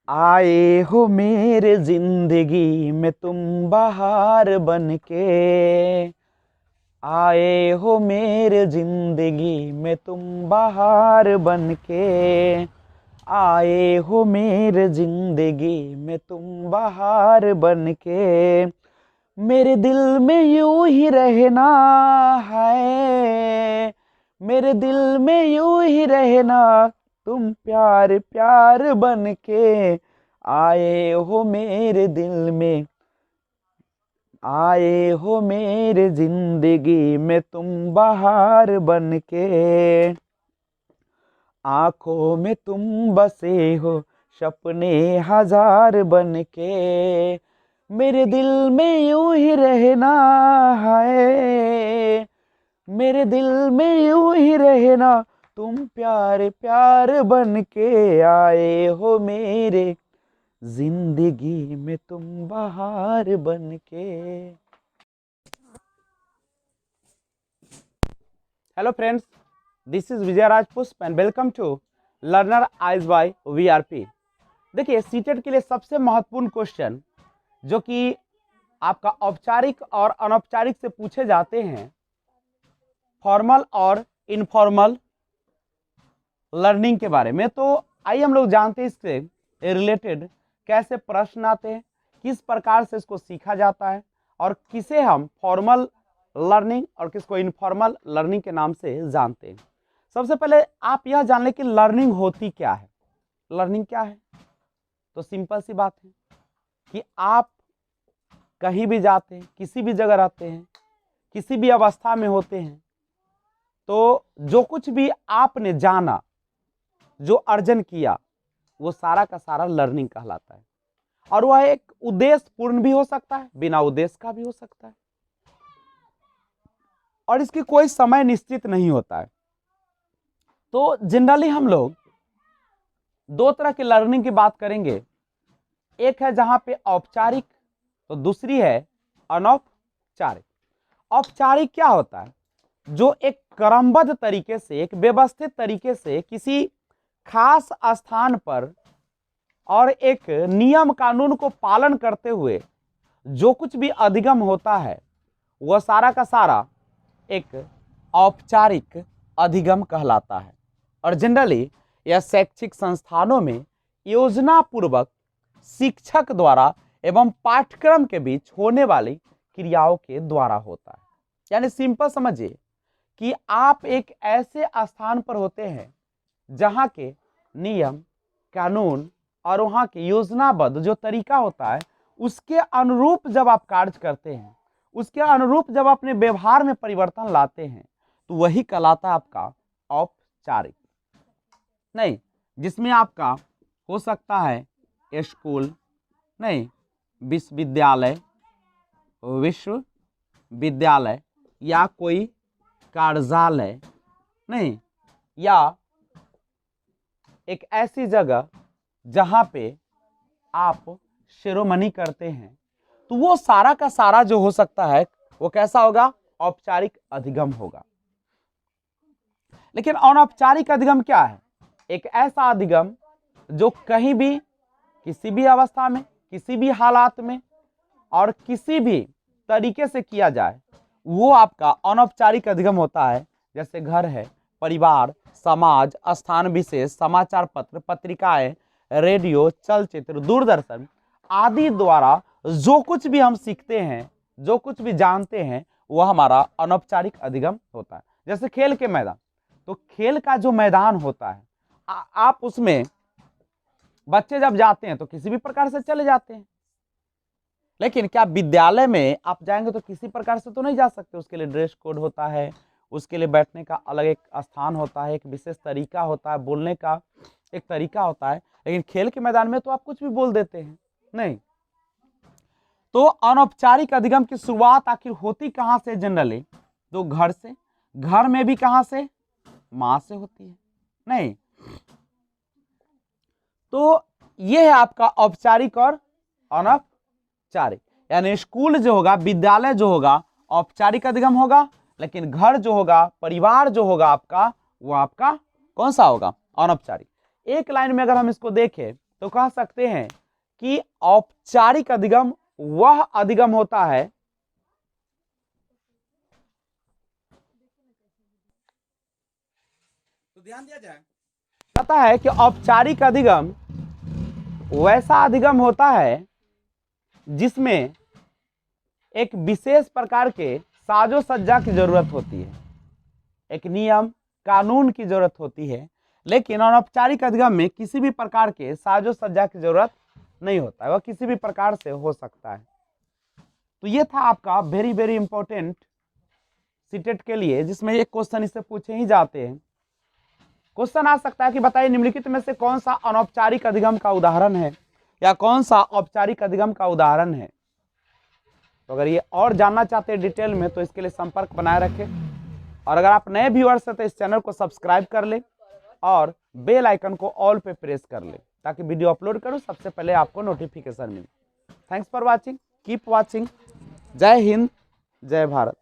आए हो मेरे जिंदगी में तुम बहार बनके, आए हो मेरे जिंदगी में तुम बहार बनके, आए हो मेरे जिंदगी में तुम बहार बनके, मेरे दिल में यूं ही रहना है, मेरे दिल में यूं ही रहना, तुम प्यार प्यार बन के, आए हो मेरे दिल में, आए हो मेरे जिंदगी में तुम बहार बन के, आंखों में तुम बसे हो सपने हजार बन के, मेरे दिल में यूं ही रहना है, मेरे दिल में यूं ही रहना, तुम प्यार प्यार बन के, आए हो मेरे जिंदगी में तुम बहार बन के। Hello friends, this is Vijay Raj Pushp and welcome to learner eyes by VRP. देखिए, सीटेट के लिए सबसे महत्वपूर्ण क्वेश्चन जो कि आपका औपचारिक और अनौपचारिक से पूछे जाते हैं, फॉर्मल और इनफॉर्मल लर्निंग के बारे में। तो आइए हम लोग जानते हैं इससे रिलेटेड कैसे प्रश्न आते हैं, किस प्रकार से इसको सीखा जाता है और किसे हम फॉर्मल लर्निंग और किसको इनफॉर्मल लर्निंग के नाम से जानते हैं। सबसे पहले आप यह जान लें कि लर्निंग होती क्या है। लर्निंग क्या है? तो सिंपल सी बात है कि आप कहीं भी जाते हैं, किसी भी जगह रहते हैं, किसी भी अवस्था में होते हैं, तो जो कुछ भी आपने जाना, जो अर्जन किया, वो सारा का सारा लर्निंग कहलाता है। और वह एक उद्देश्य पूर्ण भी हो सकता है, बिना उद्देश्य का भी हो सकता है, और इसकी कोई समय निश्चित नहीं होता है। तो जनरली हम लोग दो तरह की लर्निंग की बात करेंगे। एक है जहां पे औपचारिक, तो दूसरी है अनौपचारिक। औपचारिक क्या होता है? जो एक क्रमबद्ध तरीके से, एक व्यवस्थित तरीके से किसी खास स्थान पर और एक नियम कानून को पालन करते हुए जो कुछ भी अधिगम होता है, वह सारा का सारा एक औपचारिक अधिगम कहलाता है। और जनरली यह शैक्षिक संस्थानों में योजना पूर्वक शिक्षक द्वारा एवं पाठ्यक्रम के बीच होने वाली क्रियाओं के द्वारा होता है। यानी सिंपल समझिए कि आप एक ऐसे स्थान पर होते हैं जहां के नियम कानून और वहां के योजनाबद्ध जो तरीका होता है, उसके अनुरूप जब आप कार्य करते हैं, उसके अनुरूप जब अपने व्यवहार में परिवर्तन लाते हैं, तो वही कहलाता है आपका औपचारिक। नहीं, जिसमें आपका हो सकता है स्कूल, नहीं विश्वविद्यालय, विश्वविद्यालय या कोई कार्यालय, नहीं, या एक ऐसी जगह जहां पे आप शिरोमणि करते हैं, तो वो सारा का सारा जो हो सकता है वो कैसा होगा? औपचारिक अधिगम होगा। लेकिन अनौपचारिक अधिगम क्या है? एक ऐसा अधिगम जो कहीं भी, किसी भी अवस्था में, किसी भी हालात में और किसी भी तरीके से किया जाए, वो आपका अनौपचारिक अधिगम होता है। जैसे घर है, परिवार, समाज, स्थान विशेष, समाचार पत्र, पत्रिकाएं, रेडियो, चलचित्र, दूरदर्शन आदि द्वारा जो कुछ भी हम सीखते हैं, जो कुछ भी जानते हैं, वह हमारा अनौपचारिक अधिगम होता है। जैसे खेल के मैदान, तो खेल का जो मैदान होता है, आप उसमें बच्चे जब जाते हैं तो किसी भी प्रकार से चले जाते हैं, लेकिन क्या विद्यालय में आप जाएंगे तो किसी प्रकार से तो नहीं जा सकते। उसके लिए ड्रेस कोड होता है, उसके लिए बैठने का अलग एक स्थान होता है, एक विशेष तरीका होता है, बोलने का एक तरीका होता है। लेकिन खेल के मैदान में तो आप कुछ भी बोल देते हैं, नहीं। तो अनौपचारिक अधिगम की शुरुआत आखिर होती कहां से? जनरली तो घर से। घर में भी कहां से? मां से होती है, नहीं। तो यह है आपका औपचारिक और अनौपचारिक। यानी स्कूल जो होगा, विद्यालय जो होगा, औपचारिक अधिगम होगा, लेकिन घर जो होगा, परिवार जो होगा आपका, वो आपका कौन सा होगा? अनौपचारिक। एक लाइन में अगर हम इसको देखें तो कह सकते हैं कि औपचारिक अधिगम वह अधिगम होता है तो ध्यान दिया जाए, पता है कि औपचारिक अधिगम वैसा अधिगम होता है जिसमें एक विशेष प्रकार के साजो सज्जा की जरूरत होती है, एक नियम कानून की जरूरत होती है, लेकिन अनौपचारिक अधिगम में किसी भी प्रकार के साजो सज्जा की जरूरत नहीं होता है, वह किसी भी प्रकार से हो सकता है। तो ये था आपका वेरी वेरी इंपॉर्टेंट सीटेट के लिए, जिसमें एक क्वेश्चन इससे पूछे ही जाते हैं। क्वेश्चन आ सकता है कि बताइए निम्नलिखित में से कौन सा अनौपचारिक अधिगम का उदाहरण है या कौन सा औपचारिक अधिगम का उदाहरण है। तो अगर ये और जानना चाहते हैं डिटेल में तो इसके लिए संपर्क बनाए रखें, और अगर आप नए व्यूअर्स हैं तो इस चैनल को सब्सक्राइब कर लें और बेल आइकन को ऑल पे प्रेस कर लें ताकि वीडियो अपलोड करूं सबसे पहले आपको नोटिफिकेशन मिले। Thanks for watching, keep watching. जय हिंद, जय भारत।